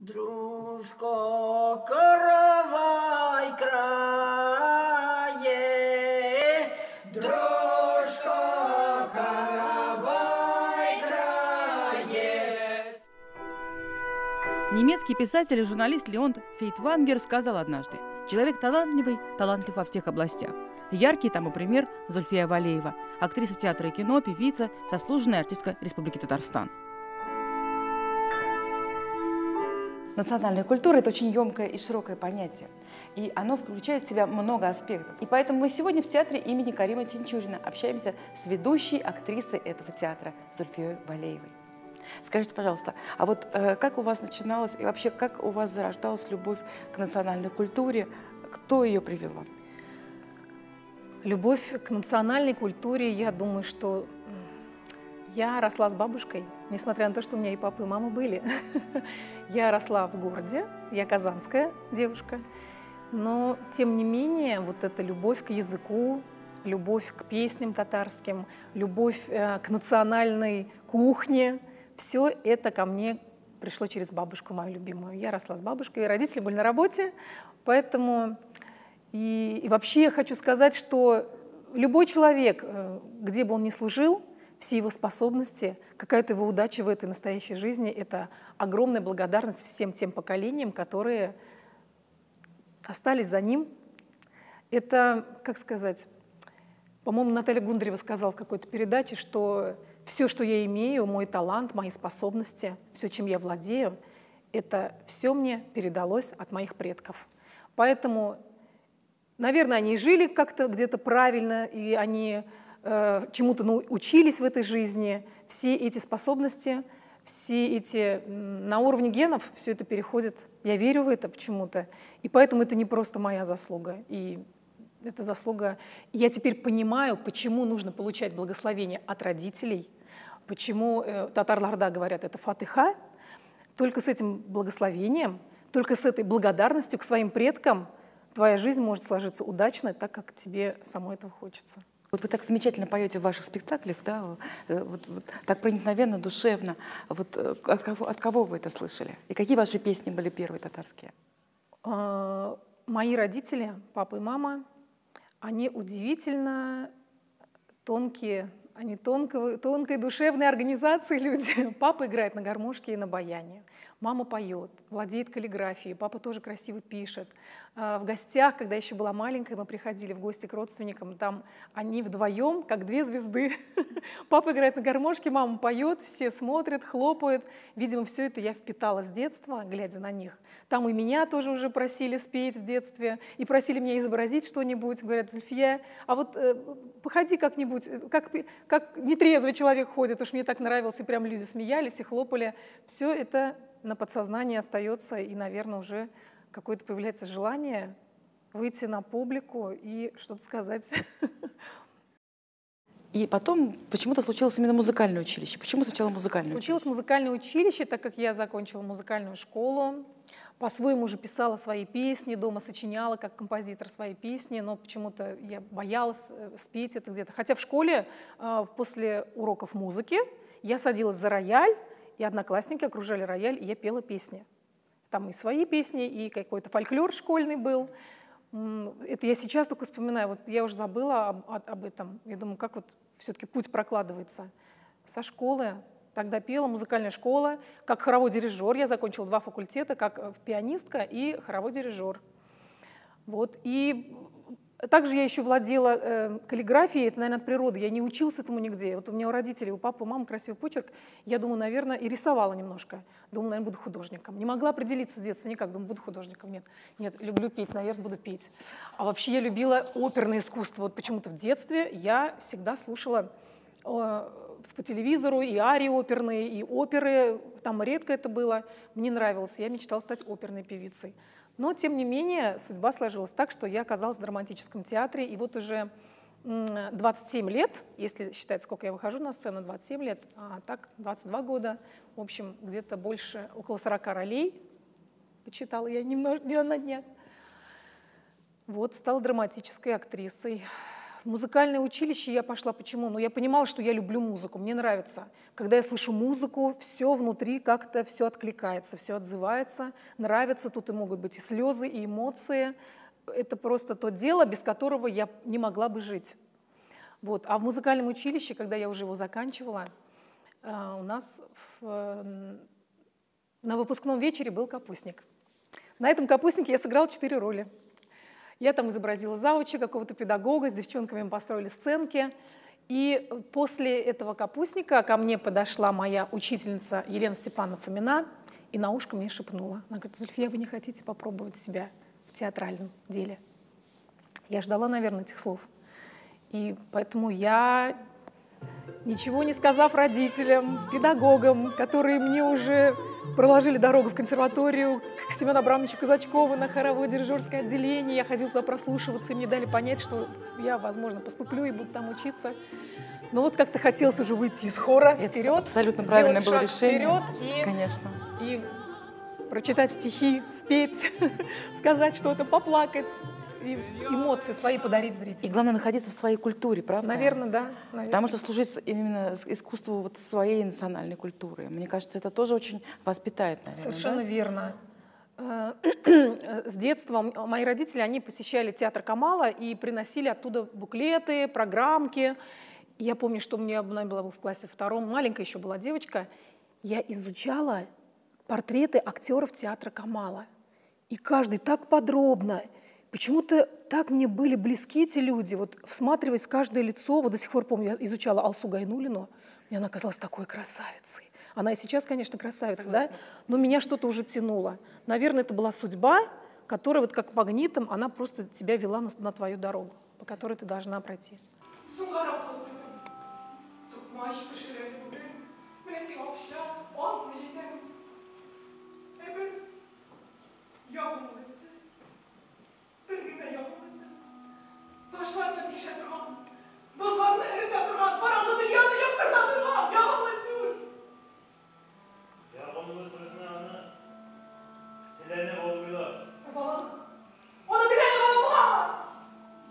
Дружко, каравай крае, дружко, каравай крае. Немецкий писатель и журналист Леонт Фейтвангер сказал однажды: «Человек талантливый, талантлив во всех областях». Яркий тому пример Зульфия Валеева, актриса театра и кино, певица, заслуженная артистка Республики Татарстан. Национальная культура – это очень емкое и широкое понятие, и оно включает в себя много аспектов. И поэтому мы сегодня в театре имени Карима Тинчурина общаемся с ведущей актрисой этого театра Зульфией Валеевой. Скажите, пожалуйста, а вот как у вас начиналось и вообще как у вас зарождалась любовь к национальной культуре? Кто ее привел вам? Любовь к национальной культуре, я думаю, что я росла с бабушкой, несмотря на то, что у меня и папа, и мама были. Я росла в городе, я казанская девушка, но тем не менее вот эта любовь к языку, любовь к песням татарским, любовь к национальной кухне, все это ко мне пришло через бабушку мою любимую. Я росла с бабушкой, родители были на работе, поэтому… И вообще я хочу сказать, что любой человек, где бы он ни служил, все его способности, какая-то его удача в этой настоящей жизни – это огромная благодарность всем тем поколениям, которые остались за ним. Это, как сказать, по-моему, Наталья Гундарева сказала в какой-то передаче, что все, что я имею, мой талант, мои способности, все, чем я владею, это все мне передалось от моих предков. Поэтому, наверное, они жили как-то где-то правильно, и они чему-то учились в этой жизни. Все эти способности, все эти на уровне генов, все это переходит. Я верю в это почему-то. И поэтому это не просто моя заслуга. И это заслуга… Я теперь понимаю, почему нужно получать благословение от родителей, почему татарларда говорят, это фатиха. Только с этим благословением, только с этой благодарностью к своим предкам твоя жизнь может сложиться удачно, так как тебе самой этого хочется. Вот вы так замечательно поете в ваших спектаклях, да, вот так проникновенно, душевно. Вот от кого вы это слышали? И какие ваши песни были первые татарские? Мои родители, папа и мама, они удивительно тонкие, они тонкой душевной организации люди. Папа играет на гармошке и на баяне. Мама поет, владеет каллиграфией, папа тоже красиво пишет. В гостях, когда еще была маленькая, мы приходили в гости к родственникам, там они вдвоем, как две звезды. Папа играет на гармошке, мама поет, все смотрят, хлопают. Видимо, все это я впитала с детства, глядя на них. Там и меня тоже уже просили спеть в детстве, и просили меня изобразить что-нибудь. Говорят: Зульфия, а вот походи как-нибудь, как нетрезвый человек ходит, уж мне так нравилось, и прям люди смеялись и хлопали. Все это на подсознании остается, и, наверное, уже какое-то появляется желание выйти на публику и что-то сказать. И потом почему-то случилось именно музыкальное училище. Почему сначала музыкальное училище? Случилось музыкальное училище, так как я закончила музыкальную школу. По-своему уже писала свои песни, дома сочиняла как композитор свои песни, но почему-то я боялась спеть это где-то. Хотя в школе после уроков музыки я садилась за рояль, и одноклассники окружали рояль, и я пела песни. Там и свои песни, и какой-то фольклор школьный был. Это я сейчас только вспоминаю. Вот я уже забыла об этом. Я думаю, как вот все-таки путь прокладывается. Со школы тогда пела, музыкальная школа, как хоровой дирижер. Я закончила 2 факультета, как пианистка и хоровой дирижер. Вот. И также я еще владела каллиграфией, это, наверное, от природы. Я не училась этому нигде. Вот у меня у родителей, у папы, у мамы красивый почерк. Я думаю, наверное, и рисовала немножко. Думаю, наверное, буду художником. Не могла определиться с детства никак. Думаю, буду художником. Нет, люблю петь, наверное, буду петь. А вообще я любила оперное искусство. Вот почему-то в детстве я всегда слушала по телевизору и арии оперные, и оперы. Там редко это было. Мне нравилось. Я мечтала стать оперной певицей. Но, тем не менее, судьба сложилась так, что я оказалась в драматическом театре, и вот уже 27 лет, если считать, сколько я выхожу на сцену, 27 лет, а так 22 года, в общем, где-то больше, около 40 ролей, почитала я немного, на днях. Вот, стала драматической актрисой. В музыкальное училище я пошла почему? Ну, я понимала, что я люблю музыку, мне нравится. Когда я слышу музыку, все внутри как-то все откликается, все отзывается, нравится. Тут и могут быть и слезы, и эмоции. Это просто то дело, без которого я не могла бы жить. Вот. А в музыкальном училище, когда я уже его заканчивала, у нас на выпускном вечере был капустник. На этом капустнике я сыграла 4 роли. Я там изобразила завуча, какого-то педагога, с девчонками мы построили сценки. И после этого капустника ко мне подошла моя учительница Елена Степановна Фомина и на ушко мне шепнула. Она говорит: Зульфия, вы не хотите попробовать себя в театральном деле? Я ждала, наверное, этих слов. И поэтому я, ничего не сказав родителям, педагогам, которые мне уже проложили дорогу в консерваторию, к Семену Абрамовичу Казачкову на хоровое дирижерское отделение, я ходила туда прослушиваться, и мне дали понять, что я, возможно, поступлю и буду там учиться. Но вот как-то хотелось уже выйти из хора вперед. Это абсолютно правильное было решение. Вперед Конечно. И прочитать стихи, спеть, сказать что-то, поплакать. И эмоции свои подарить зрителю. И главное находиться в своей культуре, правда? Наверное, да. Наверное. Потому что служить именно искусству вот своей национальной культуры. Мне кажется, это тоже очень воспитает, наверное. Совершенно да? верно. С детства мои родители, они посещали театр Камала и приносили оттуда буклеты, программки. И я помню, что она была в классе 2, маленькая еще была девочка. Я изучала портреты актеров театра Камала. И каждый так подробно. Почему-то так мне были близки эти люди, вот всматриваясь в каждое лицо, вот до сих пор помню, я изучала Алсу Гайнуллину, мне она казалась такой красавицей. Она и сейчас, конечно, красавица, согласна, да? Но меня что-то уже тянуло. Наверное, это была судьба, которая вот как магнитом, она просто тебя вела на твою дорогу, по которой ты должна пройти. Taşlarla dişe durmam, buzlarla eride durmam, paramda dünyada yaptırda durmam, yapamazsınız. Yapamazsınız ne anı? Dilerini olmuyorlar. Babam, onu dileni bana bulamam.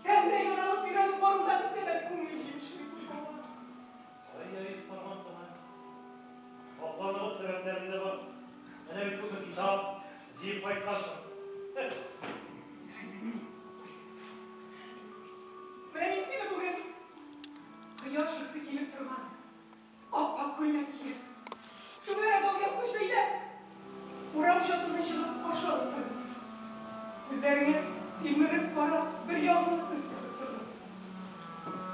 Temde yaralıp bir adım varımda kimseden kumuyuşuymuş bir baba. Hayır, hiç parmağım sana. Toplanmalık sebeplerinde bak. Bana bir kutu kitap, zil pay kalsın. Временсина bugün kıyaş ısı gelip durman. Appak koymak giyip. Şunlara dal yapmış beyle. Uğram şatını şılıp başa alıp durdu. Üzerine ilmirip para bir yalnız söz kalıp durdu.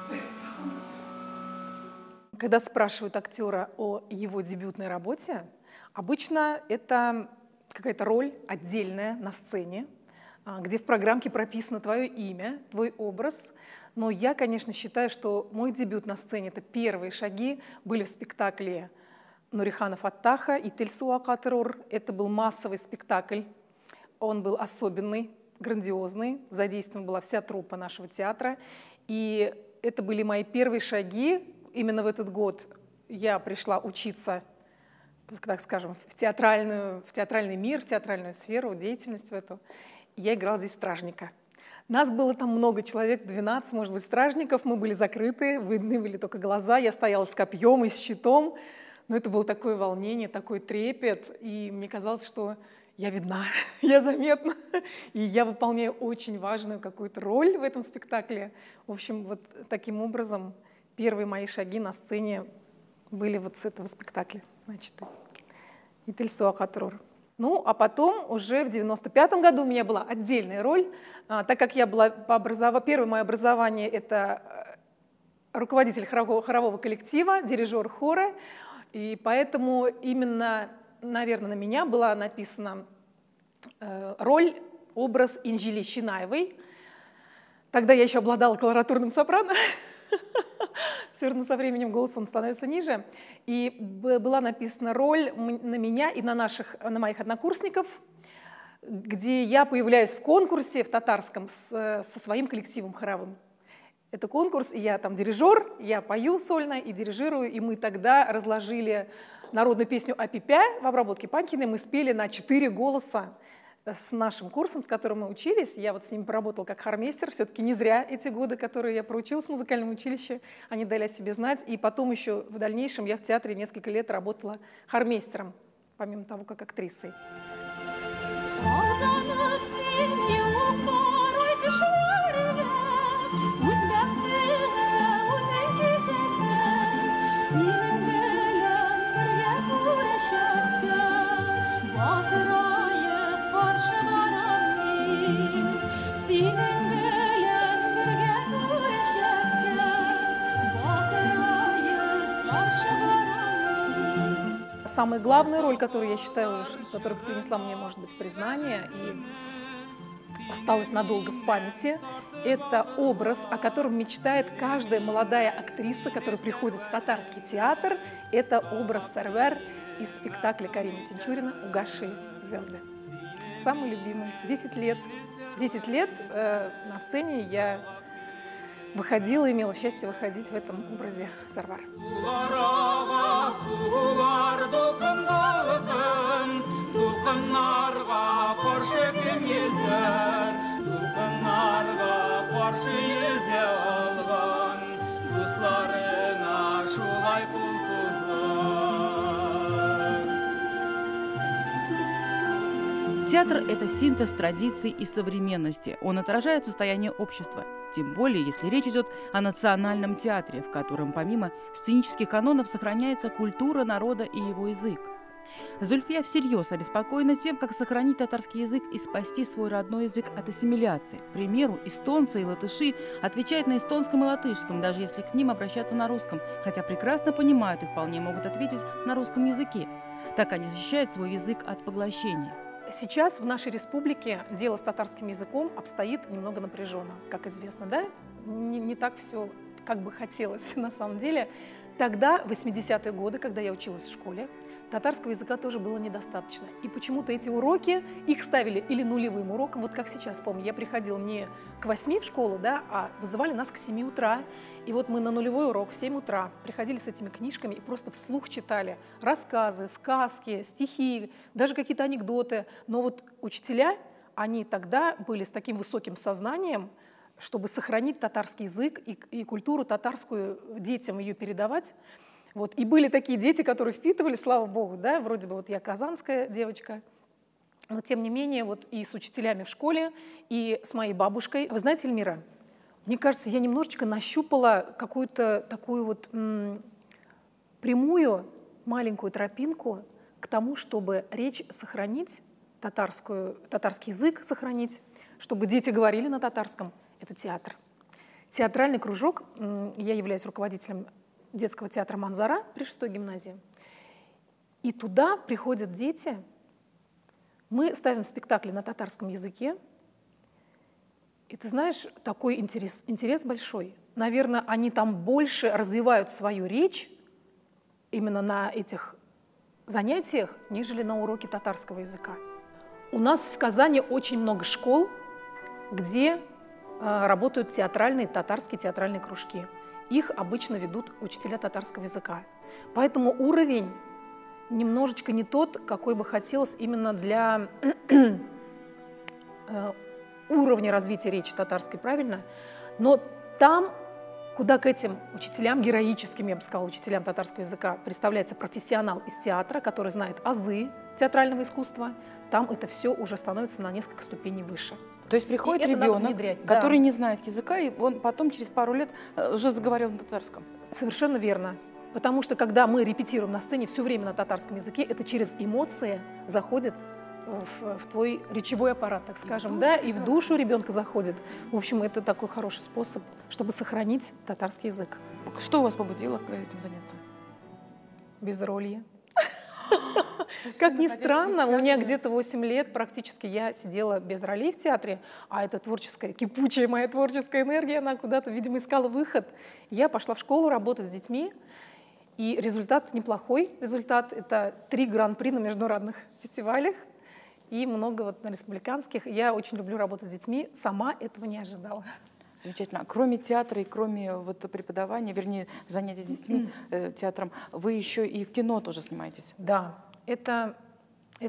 Bir yalnız söz. Когда спрашивают актера о его дебютной работе, обычно это какая-то роль отдельная на сцене, где в программке прописано твое имя, твой образ. Но я, конечно, считаю, что мой дебют на сцене — это первые шаги были в спектакле Нурихана Фаттаха и Тельсуа Катерур. Это был массовый спектакль, он был особенный, грандиозный, задействована была вся труппа нашего театра. И это были мои первые шаги. Именно в этот год я пришла учиться, так скажем, в театральный мир, в театральную сферу, деятельность в эту. Я играла здесь стражника. Нас было там много человек, 12, может быть, стражников. Мы были закрыты, видны были только глаза. Я стояла с копьем и с щитом. Но это было такое волнение, такой трепет. И мне казалось, что я видна, я заметна. И я выполняю очень важную какую-то роль в этом спектакле. В общем, вот таким образом первые мои шаги на сцене были вот с этого спектакля. Значит, Тельсуа Катерур. Ну, а потом уже в 95-м году у меня была отдельная роль, так как я была первое мое образование — это руководитель хорового коллектива, дирижер хора, и поэтому именно, наверное, на меня была написана роль, образ Инжили Щинаевой. Тогда я еще обладала колоратурным сопрано. Все равно со временем голос он становится ниже. И была написана роль на меня и на моих однокурсников, где я появляюсь в конкурсе в татарском со своим коллективом хоровым. Это конкурс, и я там дирижер, я пою сольно и дирижирую, и мы тогда разложили народную песню «Апипя» в обработке Панькиной, мы спели на 4 голоса. с нашим курсом, с которым мы учились. Я вот с ними поработала как хормейстер. Все-таки не зря эти годы, которые я проучилась в музыкальном училище, они дали о себе знать. И потом еще в дальнейшем я в театре несколько лет работала хормейстером, помимо того, как актрисой. Самая главная роль, которую я считаю, которая принесла мне, может быть, признание и осталась надолго в памяти, это образ, о котором мечтает каждая молодая актриса, которая приходит в татарский театр. Это образ Сервер из спектакля Карима Тинчурина «Угасшие звезды». Самый любимый. 10 лет. 10 лет на сцене я выходила, имела счастье выходить в этом образе Сарвар. Театр – это синтез традиций и современности. Он отражает состояние общества. Тем более, если речь идет о национальном театре, в котором помимо сценических канонов сохраняется культура народа и его язык. Зульфия всерьез обеспокоена тем, как сохранить татарский язык и спасти свой родной язык от ассимиляции. К примеру, эстонцы и латыши отвечают на эстонском и латышском, даже если к ним обращаться на русском, хотя прекрасно понимают и вполне могут ответить на русском языке. Так они защищают свой язык от поглощения. Сейчас в нашей республике дело с татарским языком обстоит немного напряженно, как известно, да? Не так все, как бы хотелось на самом деле. Тогда, в 80-е годы, когда я училась в школе, татарского языка тоже было недостаточно. И почему-то эти уроки, их ставили или нулевым уроком, вот как сейчас помню, я приходила не к 8 в школу, да, а вызывали нас к 7 утра. И вот мы на нулевой урок в 7 утра приходили с этими книжками и просто вслух читали рассказы, сказки, стихи, даже какие-то анекдоты. Но вот учителя, они тогда были с таким высоким сознанием, чтобы сохранить татарский язык и культуру татарскую детям ее передавать. Вот. И были такие дети, которые впитывали, слава богу, да, вроде бы вот я казанская девочка, но тем не менее вот и с учителями в школе, и с моей бабушкой. Вы знаете, Эльмира, мне кажется, я немножечко нащупала какую-то такую вот прямую маленькую тропинку к тому, чтобы речь сохранить, татарский язык сохранить, чтобы дети говорили на татарском. Это театр. Театральный кружок, я являюсь руководителем детского театра «Манзара» при 6-й гимназии. И туда приходят дети, мы ставим спектакли на татарском языке. И ты знаешь, такой интерес большой. Наверное, они там больше развивают свою речь именно на этих занятиях, нежели на уроке татарского языка. У нас в Казани очень много школ, где работают татарские театральные кружки. Их обычно ведут учителя татарского языка. Поэтому уровень немножечко не тот, какой бы хотелось именно для уровня развития речи татарской, правильно? Но там, куда к этим учителям, героическим, я бы сказала, учителям татарского языка, представляется профессионал из театра, который знает азы театрального искусства, там это все уже становится на несколько ступеней выше. То есть приходит ребенок, который не знает языка, и он потом через пару лет уже заговорил на татарском. Совершенно верно. Потому что когда мы репетируем на сцене все время на татарском языке, это через эмоции заходит в твой речевой аппарат, так скажем, да, и в душу ребенка заходит. В общем, это такой хороший способ, чтобы сохранить татарский язык. Что вас побудило этим заняться? Безролье. Как ни странно, у меня где-то 8 лет практически я сидела без ролей в театре, а эта творческая, кипучая моя творческая энергия, она куда-то, видимо, искала выход. Я пошла в школу работать с детьми, и результат неплохой. Результат — это 3 гран-при на международных фестивалях и много вот на республиканских. Я очень люблю работать с детьми, сама этого не ожидала. Замечательно. Кроме театра и кроме вот преподавания, вернее, занятий с детьми театром, вы еще и в кино тоже снимаетесь? Да, это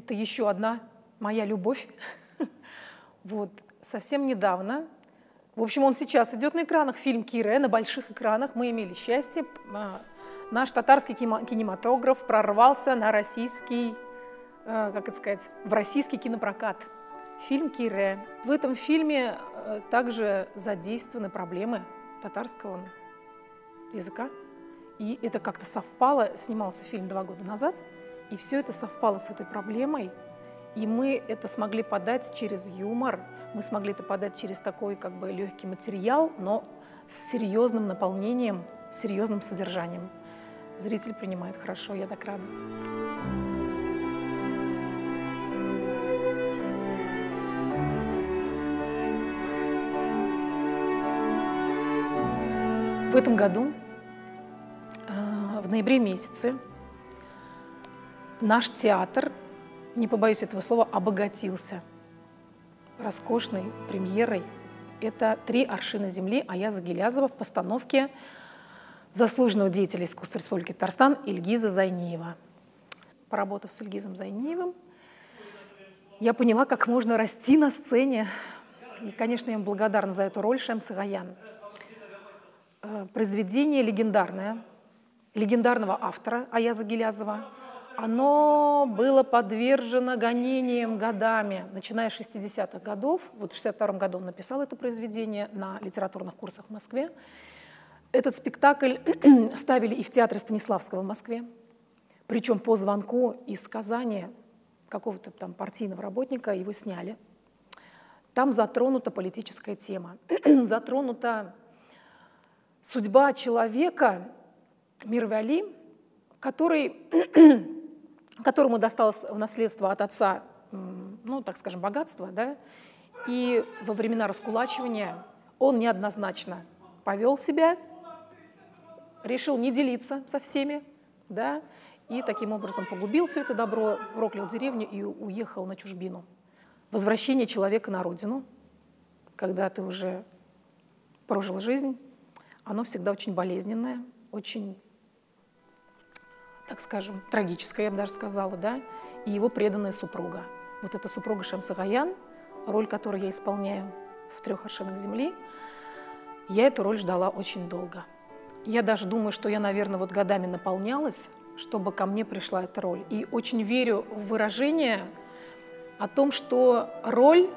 еще одна моя любовь. Вот, совсем недавно, в общем, он сейчас идет на экранах, фильм «Кире», на больших экранах. Мы имели счастье, наш татарский кинематограф прорвался на российский, как это сказать, в российский кинопрокат. Фильм «Кире». В этом фильме также задействованы проблемы татарского языка. И это как-то совпало, снимался фильм 2 года назад, и все это совпало с этой проблемой. И мы это смогли подать через юмор, мы смогли это подать через такой как бы легкий материал, но с серьезным наполнением, с серьезным содержанием. Зритель принимает хорошо, я так рада. В этом году, в ноябре месяце, наш театр, не побоюсь этого слова, обогатился роскошной премьерой. Это «Три аршина земли» Аяза Гилязова в постановке заслуженного деятеля искусства Республики Татарстан Ильгиза Зайниева. Поработав с Ильгизом Зайниевым, я поняла, как можно расти на сцене. И, конечно, я им благодарна за эту роль, Шемс Гаян. Произведение легендарное, легендарного автора Аяза Гилязова. Оно было подвержено гонениям годами, начиная с 60-х годов. Вот в 62-м году он написал это произведение на литературных курсах в Москве. Этот спектакль ставили и в театре Станиславского в Москве. Причем по звонку из Казани какого-то там партийного работника его сняли. Там затронута политическая тема, затронута судьба человека, Мирвали, которому досталось в наследство от отца, ну, так скажем, богатство, да, и во времена раскулачивания он неоднозначно повел себя, решил не делиться со всеми, да, и таким образом погубил все это добро, проклял деревню и уехал на чужбину. Возвращение человека на родину, когда ты уже прожил жизнь, оно всегда очень болезненное, очень, так скажем, трагическое, я бы даже сказала, да, и его преданная супруга. Вот эта супруга Шемс Гаян, роль которой я исполняю в «Трех аршинах земли», я эту роль ждала очень долго. Я даже думаю, что я, наверное, вот годами наполнялась, чтобы ко мне пришла эта роль. И очень верю в выражение о том, что роль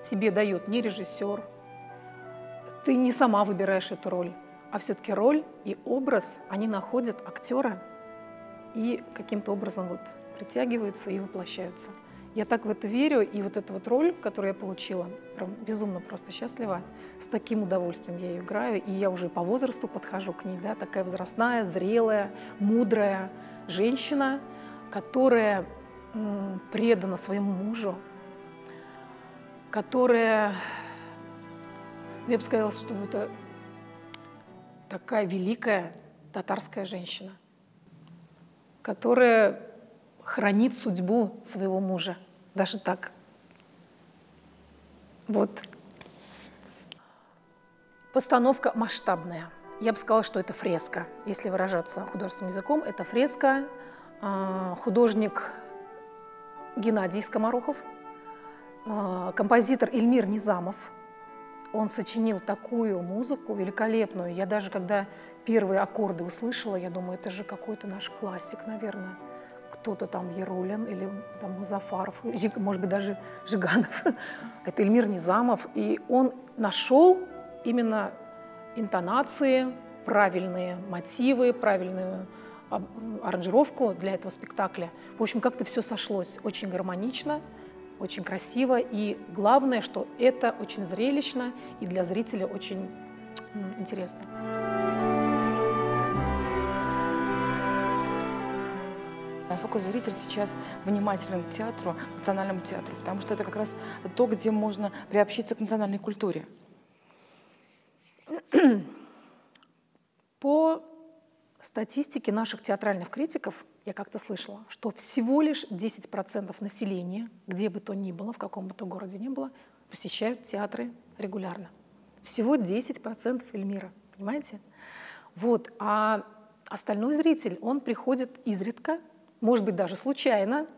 тебе дает не режиссер, ты не сама выбираешь эту роль, а все-таки роль и образ, они находят актера и каким-то образом вот притягиваются и воплощаются. Я так в это верю, и вот эта вот роль, которую я получила, прям безумно просто счастлива, с таким удовольствием я ее играю, и я уже по возрасту подхожу к ней, да, такая возрастная, зрелая, мудрая женщина, которая предана своему мужу, которая, я бы сказала, что это такая великая татарская женщина, которая хранит судьбу своего мужа. Даже так. Вот. Постановка масштабная. Я бы сказала, что это фреска. Если выражаться художественным языком, это фреска. Художник Геннадий Скоморохов, композитор Эльмир Низамов. Он сочинил такую музыку великолепную. Я даже, когда первые аккорды услышала, я думаю, это же какой-то наш классик, наверное. Кто-то там Ярулин или там Музафаров, может быть, даже Жиганов. Это Эльмир Низамов. И он нашел именно интонации, правильные мотивы, правильную аранжировку для этого спектакля. В общем, как-то все сошлось очень гармонично, очень красиво. И главное, что это очень зрелищно и для зрителя очень интересно. Насколько зритель сейчас внимателен к театру, к национальному театру, потому что это как раз то, где можно приобщиться к национальной культуре. По статистике наших театральных критиков, я как-то слышала, что всего лишь 10% населения, где бы то ни было, в каком бы то городе ни было, посещают театры регулярно. Всего 10% Эльмира, понимаете? Вот. А остальной зритель, он приходит изредка, может быть, даже случайно,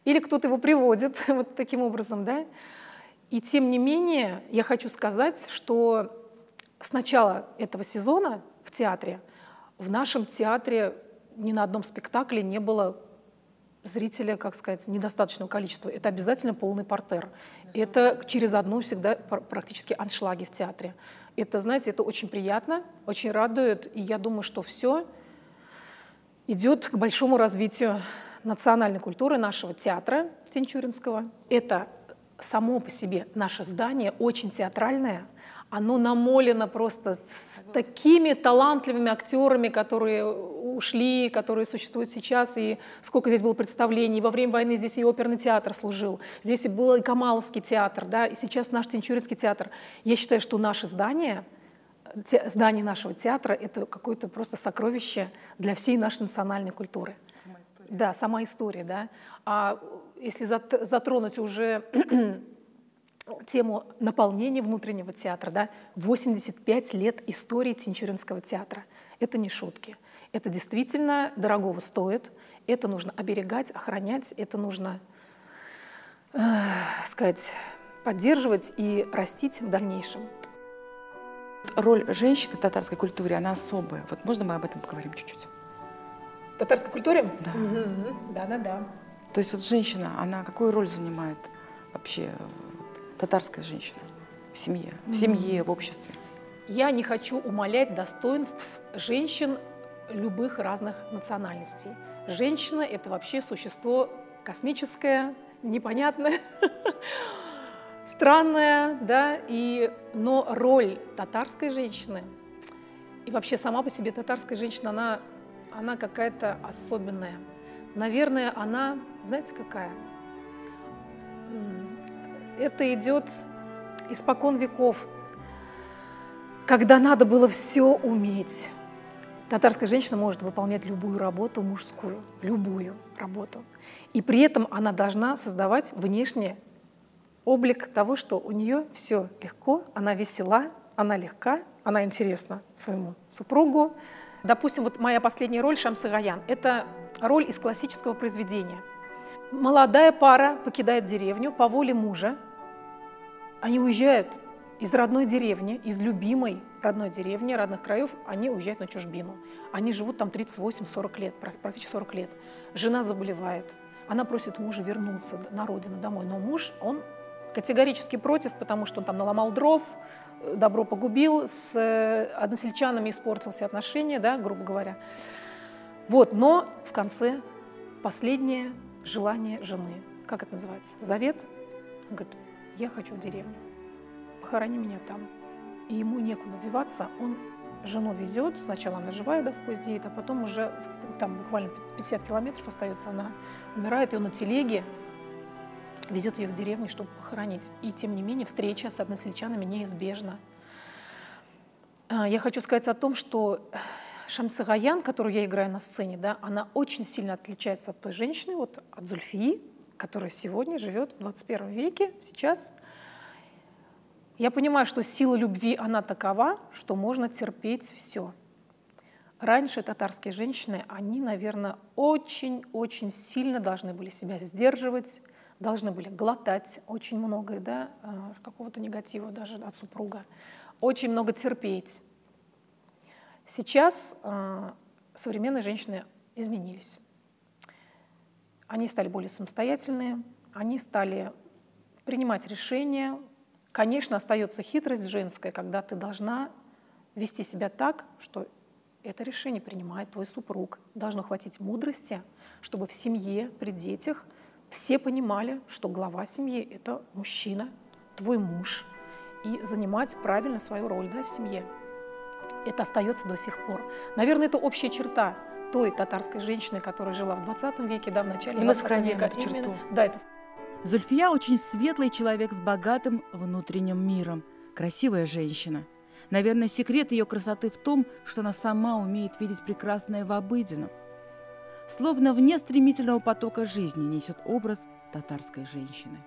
или кто-то его приводит вот таким образом, да. И тем не менее, я хочу сказать, что с начала этого сезона в театре, в нашем театре ни на одном спектакле не было зрителя, как сказать, недостаточного количества. Это обязательно полный партер. Это через одну всегда практически аншлаги в театре. Это, знаете, это очень приятно, очень радует, и я думаю, что все идет к большому развитию национальной культуры нашего театра тинчуринского. Это само по себе наше здание очень театральное, оно намолено просто с такими талантливыми актерами, которые ушли, которые существуют сейчас, и сколько здесь было представлений. Во время войны здесь и оперный театр служил, здесь и был и Камаловский театр, да, и сейчас наш Тинчуринский театр. Я считаю, что наше здание нашего театра — это какое-то просто сокровище для всей нашей национальной культуры. Сама история. Да, сама история, да. А если затронуть уже тему наполнения внутреннего театра, да, 85 лет истории Тинчуринского театра. Это не шутки. Это действительно дорогого стоит. Это нужно оберегать, охранять. Это нужно, сказать, поддерживать и растить в дальнейшем. Роль женщины в татарской культуре, она особая. Вот можно мы об этом поговорим чуть-чуть? В татарской культуре? Да. Да. То есть вот женщина, она какую роль занимает вообще, татарская женщина в семье, в обществе? Я не хочу умалять достоинств женщин любых разных национальностей. Женщина — это вообще существо космическое, непонятное, странное, да, но роль татарской женщины и вообще сама по себе татарская женщина, она какая-то особенная. Наверное, она, знаете, какая? Это идет испокон веков, когда надо было все уметь. Татарская женщина может выполнять любую работу мужскую, любую работу. И при этом она должна создавать внешний облик того, что у нее все легко, она весела, она легка, она интересна своему супругу. Допустим, вот моя последняя роль Шамсы Гаян — это роль из классического произведения. Молодая пара покидает деревню по воле мужа. Они уезжают из родной деревни, из любимой родной деревни, родных краев, они уезжают на чужбину. Они живут там 38-40 лет, практически 40 лет. Жена заболевает. Она просит мужа вернуться на родину, домой. Но муж, он категорически против, потому что он там наломал дров, добро погубил, с односельчанами испортил все отношения, да, грубо говоря. Вот, но в конце последнее желание жены. Как это называется? Завет. Он говорит: я хочу в деревню, похорони меня там. И ему некуда деваться, он жену везет, сначала она живая, да, в поезде, а потом уже там буквально 50 километров остается, она умирает, и он на телеге везет ее в деревню, чтобы похоронить. И тем не менее встреча с односельчанами неизбежна. Я хочу сказать о том, что Шамсы Гаян, которую я играю на сцене, да, она очень сильно отличается от той женщины, вот от Зульфии, которая сегодня живет в 21 веке, сейчас. Я понимаю, что сила любви, она такова, что можно терпеть все. Раньше татарские женщины, они, наверное, очень-очень сильно должны были себя сдерживать, должны были глотать очень многое, да, какого-то негатива даже от супруга, очень много терпеть. Сейчас современные женщины изменились. Они стали более самостоятельные, они стали принимать решения. Конечно, остается хитрость женская, когда ты должна вести себя так, что это решение принимает твой супруг. Должно хватить мудрости, чтобы в семье, при детях все понимали, что глава семьи — это мужчина, твой муж, и занимать правильно свою роль, да, в семье. Это остается до сих пор. Наверное, это общая черта той татарской женщины, которая жила в 20 веке, да, в начале 20 века. И мы сохраняем эту черту. Да, это... Зульфия очень светлый человек с богатым внутренним миром. Красивая женщина. Наверное, секрет ее красоты в том, что она сама умеет видеть прекрасное в обыденном. Словно вне стремительного потока жизни несет образ татарской женщины.